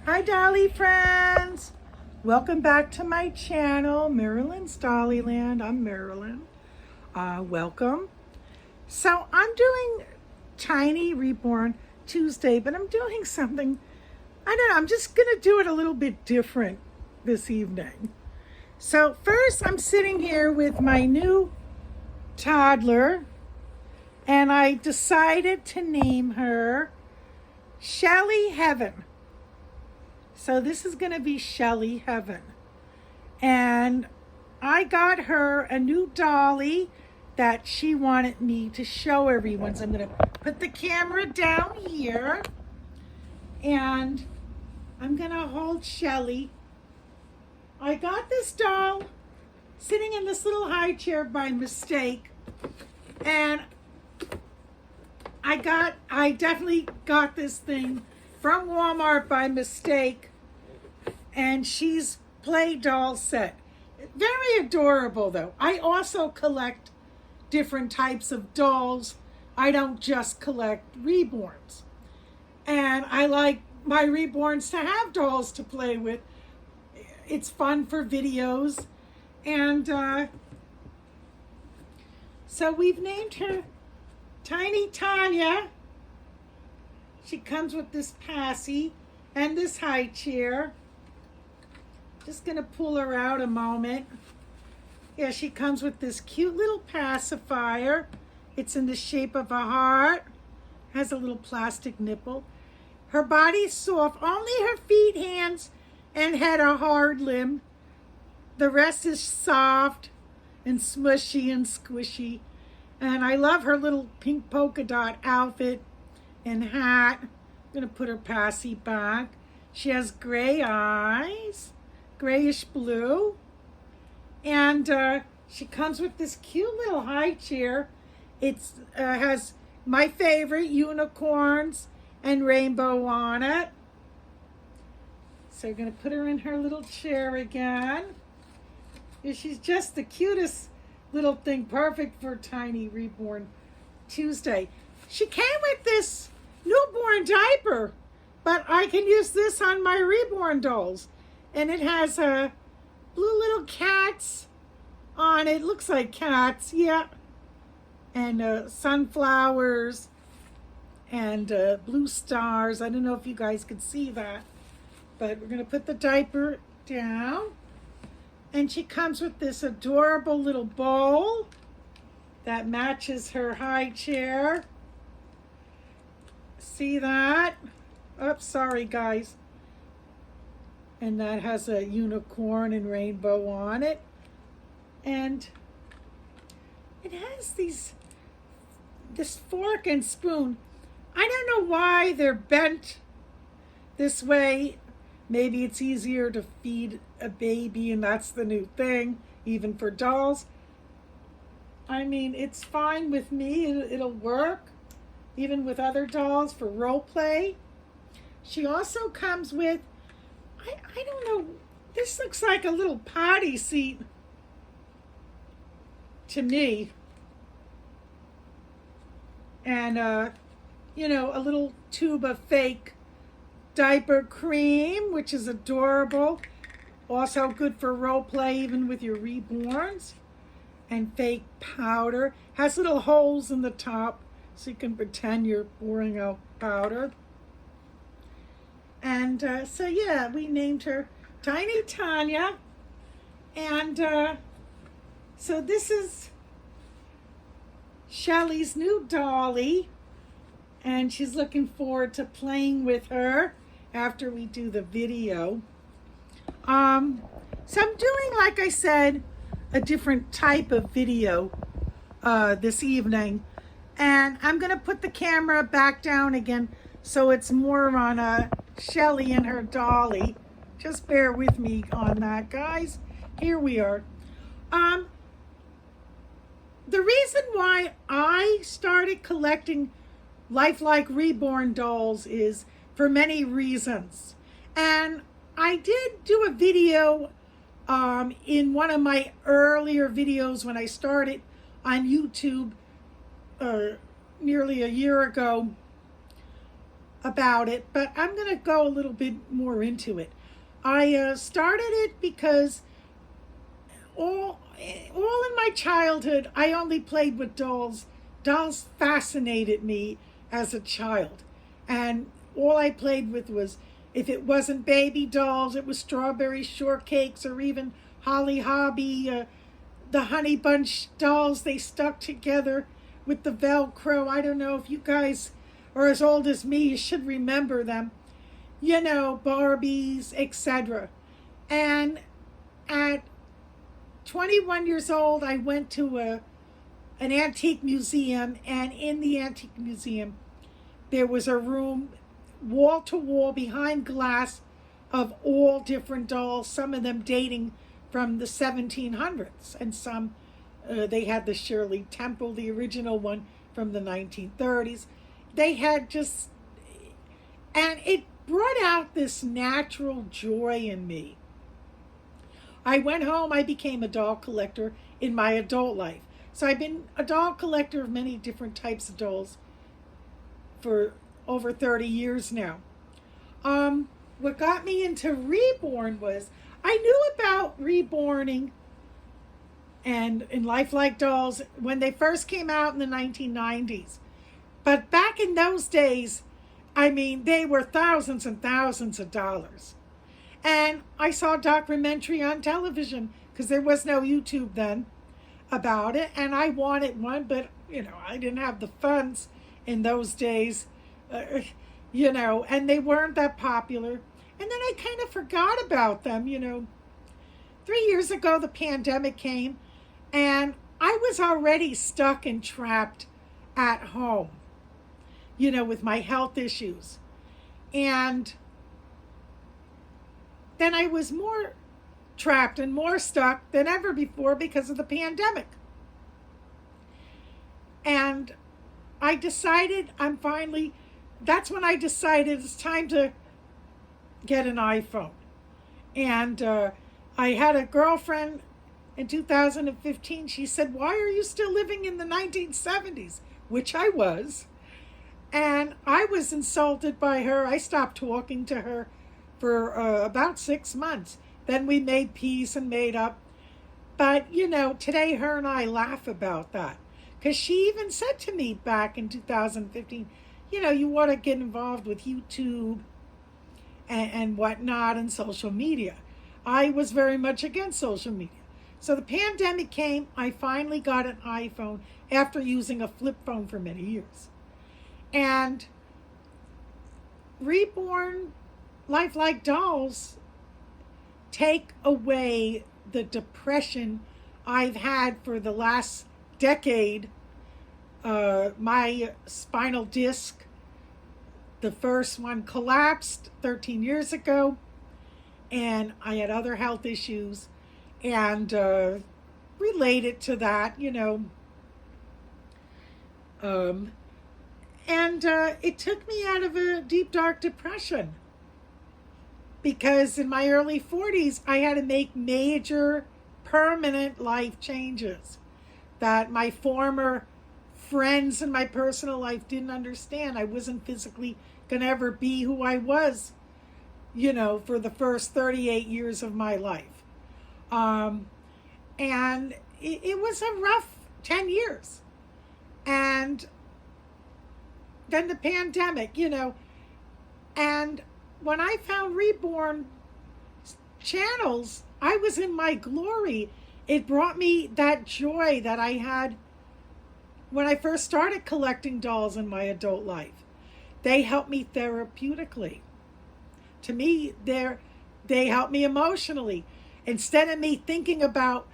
Hi Dolly friends! Welcome back to my channel, Marilyn's Dollyland. I'm Marilyn. Welcome. So I'm doing Tiny Reborn Tuesday, but I'm doing something, I don't know, I'm just going to do it a little bit different this evening. So first I'm sitting here with my new toddler, and I decided to name her Shelly Heaven. So this is going to be Shelly Heaven. And I got her a new dolly that she wanted me to show everyone. So I'm going to put the camera down here. And I'm going to hold Shelly. I got this doll sitting in this little high chair by mistake. And I definitely got this thing from Walmart by mistake, and she's play doll set. Very adorable though. I also collect different types of dolls. I don't just collect reborns. And I like my reborns to have dolls to play with. It's fun for videos. And so we've named her Tiny Tanya. She comes with this passy and this high chair. Just gonna pull her out a moment. Yeah, she comes with this cute little pacifier. It's in the shape of a heart. Has a little plastic nipple. Her body's soft. Only her feet, hands, and head are hard limb. The rest is soft and smushy and squishy. And I love her little pink polka dot outfit and hat. I'm gonna put her passy back. She has gray eyes, grayish blue, and she comes with this cute little high chair. It's has my favorite, unicorns and rainbow on it. So we're gonna put her in her little chair again. Yeah, she's just the cutest little thing, perfect for Tiny Reborn Tuesday. She came with this newborn diaper, but I can use this on my reborn dolls. And it has blue little cats on it. Looks like cats, yeah. And sunflowers and blue stars. I don't know if you guys can see that, but we're gonna put the diaper down. And she comes with this adorable little bowl that matches her high chair. See that? Oops, sorry guys. And that has a unicorn and rainbow on it. And it has this fork and spoon. I don't know why they're bent this way. Maybe it's easier to feed a baby, and that's the new thing, even for dolls. I mean, it's fine with me. It'll work, even with other dolls for role play. She also comes with, I don't know, this looks like a little potty seat to me. And, you know, a little tube of fake diaper cream, which is adorable. Also good for role play, even with your reborns. And fake powder. Has little holes in the top so you can pretend you're pouring out powder. And so yeah, we named her Tiny Tanya. And so this is Shelly's new dolly. And she's looking forward to playing with her after we do the video. So I'm doing, like I said, a different type of video this evening. And I'm going to put the camera back down again so it's more on Shelly and her dolly. Just bear with me on that, guys. Here we are. The reason why I started collecting lifelike reborn dolls is for many reasons. And I did do a video in one of my earlier videos when I started on YouTube nearly a year ago about it, but I'm going to go a little bit more into it. I started it because all in my childhood, I only played with dolls. Dolls fascinated me as a child. And all I played with was, if it wasn't baby dolls, it was strawberry shortcakes or even Holly Hobby, the Honey Bunch dolls. They stuck together with the Velcro. I don't know if you guys are as old as me, you should remember them. You know, Barbies, etc. And at 21 years old, I went to an antique museum, and in the antique museum, there was a room wall to wall behind glass of all different dolls, some of them dating from the 1700s, and some they had the Shirley Temple, the original one from the 1930s. They had just, and it brought out this natural joy in me. I went home, I became a doll collector in my adult life. So I've been a doll collector of many different types of dolls for over 30 years now. What got me into reborn was, I knew about reborning and in lifelike dolls when they first came out in the 1990s. But back in those days, I mean, they were thousands and thousands of dollars. And I saw a documentary on television, because there was no YouTube then, about it. And I wanted one, but, I didn't have the funds in those days, and they weren't that popular. And then I kind of forgot about them, 3 years ago, the pandemic came, and I was already stuck and trapped at home, with my health issues. And then I was more trapped and more stuck than ever before because of the pandemic. And I decided that's when I decided it's time to get an iPhone. And I had a girlfriend in 2015. She said, "Why are you still living in the 1970s?" Which I was. And I was insulted by her. I stopped talking to her for about 6 months. Then we made peace and made up. But, today her and I laugh about that. Because she even said to me back in 2015, you want to get involved with YouTube and whatnot and social media. I was very much against social media. So the pandemic came. I finally got an iPhone after using a flip phone for many years. And reborn lifelike dolls take away the depression I've had for the last decade. My spinal disc, the first one, collapsed 13 years ago, and I had other health issues and related to that, and it took me out of a deep, dark depression, because in my early 40s, I had to make major, permanent life changes that my former friends in my personal life didn't understand. I wasn't physically going to ever be who I was, for the first 38 years of my life. And it was a rough 10 years. And then the pandemic, and when I found reborn channels, I was in my glory. It brought me that joy that I had when I first started collecting dolls in my adult life. They helped me therapeutically. To me, they helped me emotionally. Instead of me thinking about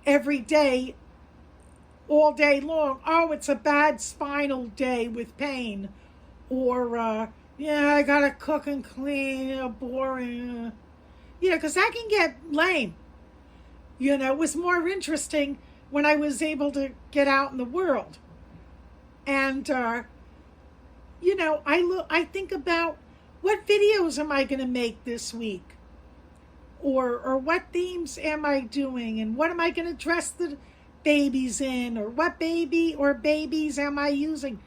every day, all day long, oh, it's a bad spinal day with pain, or I gotta cook and clean, boring, because that can get lame. It was more interesting when I was able to get out in the world. And I think about, what videos am I going to make this week, or what themes am I doing, and what am I going to dress the babies in, or what baby or babies am I using,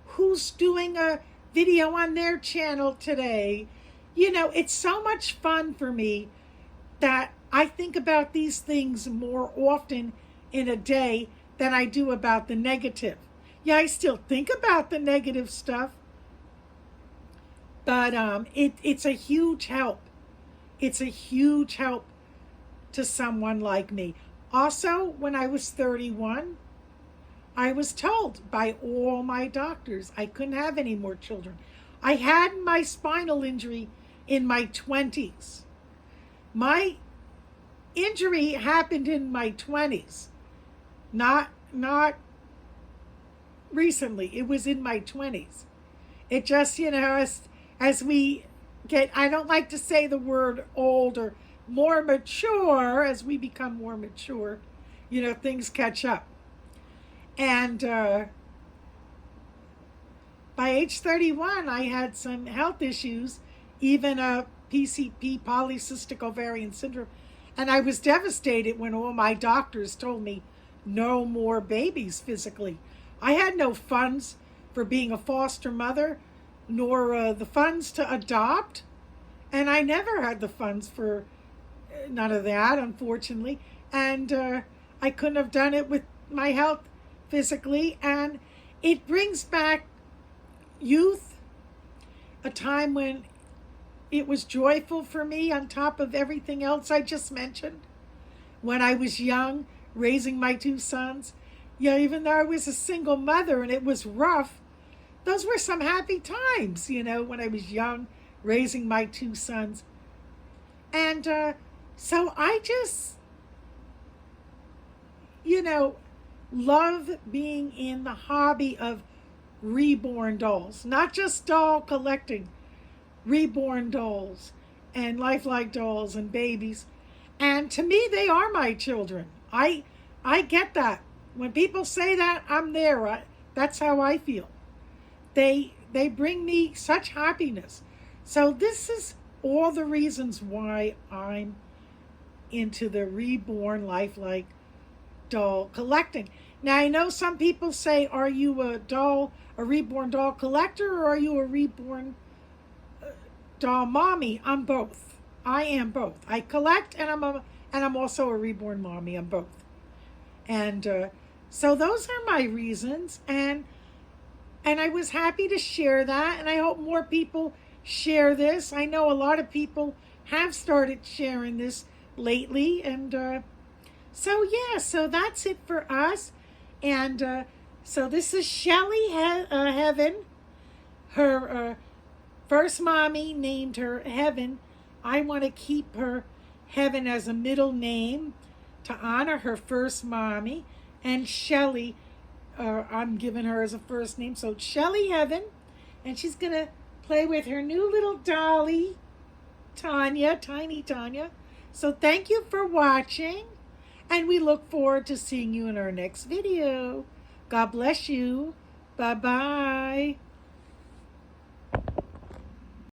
who's doing a video on their channel today. You know, it's so much fun for me that I think about these things more often in a day than I do about the negative. Yeah, I still think about the negative stuff, but it's a huge help. It's a huge help to someone like me. Also, when I was 31, I was told by all my doctors I couldn't have any more children. I had my spinal injury in my 20s. My injury happened in my 20s, not recently. It was in my 20s. It just, you know, as we get, I don't like to say the word old or more mature, as we become more mature, you know, things catch up. And by age 31, I had some health issues, even a PCP, polycystic ovarian syndrome. And I was devastated when all my doctors told me no more babies physically. I had no funds for being a foster mother, nor the funds to adopt. And I never had the funds for none of that, unfortunately. And I couldn't have done it with my health physically. And it brings back youth, a time when it was joyful for me on top of everything else I just mentioned. When I was young, raising my two sons, yeah, even though I was a single mother and it was rough, those were some happy times, you know, when I was young, raising my two sons. And so I just, you know, love being in the hobby of reborn dolls, not just doll collecting, reborn dolls and lifelike dolls and babies. And to me, they are my children. I get that. When people say that, I'm there. That's how I feel. They bring me such happiness. So this is all the reasons why I'm into the reborn lifelike doll collecting. Now, I know some people say, are you a reborn doll collector, or are you a reborn doll mommy? I'm both. I am both. I collect, and I'm also a reborn mommy. I'm both. And so those are my reasons, and I was happy to share that, and I hope more people share this. I know a lot of people have started sharing this lately, and so yeah, so that's it for us. And so this is Shelly Heaven. Her first mommy named her Heaven. I want to keep her Heaven as a middle name to honor her first mommy. And Shelly, I'm giving her as a first name. So Shelly Heaven. And she's going to play with her new little dolly, Tanya, tiny Tanya. So thank you for watching. And we look forward to seeing you in our next video. God bless you. Bye-bye.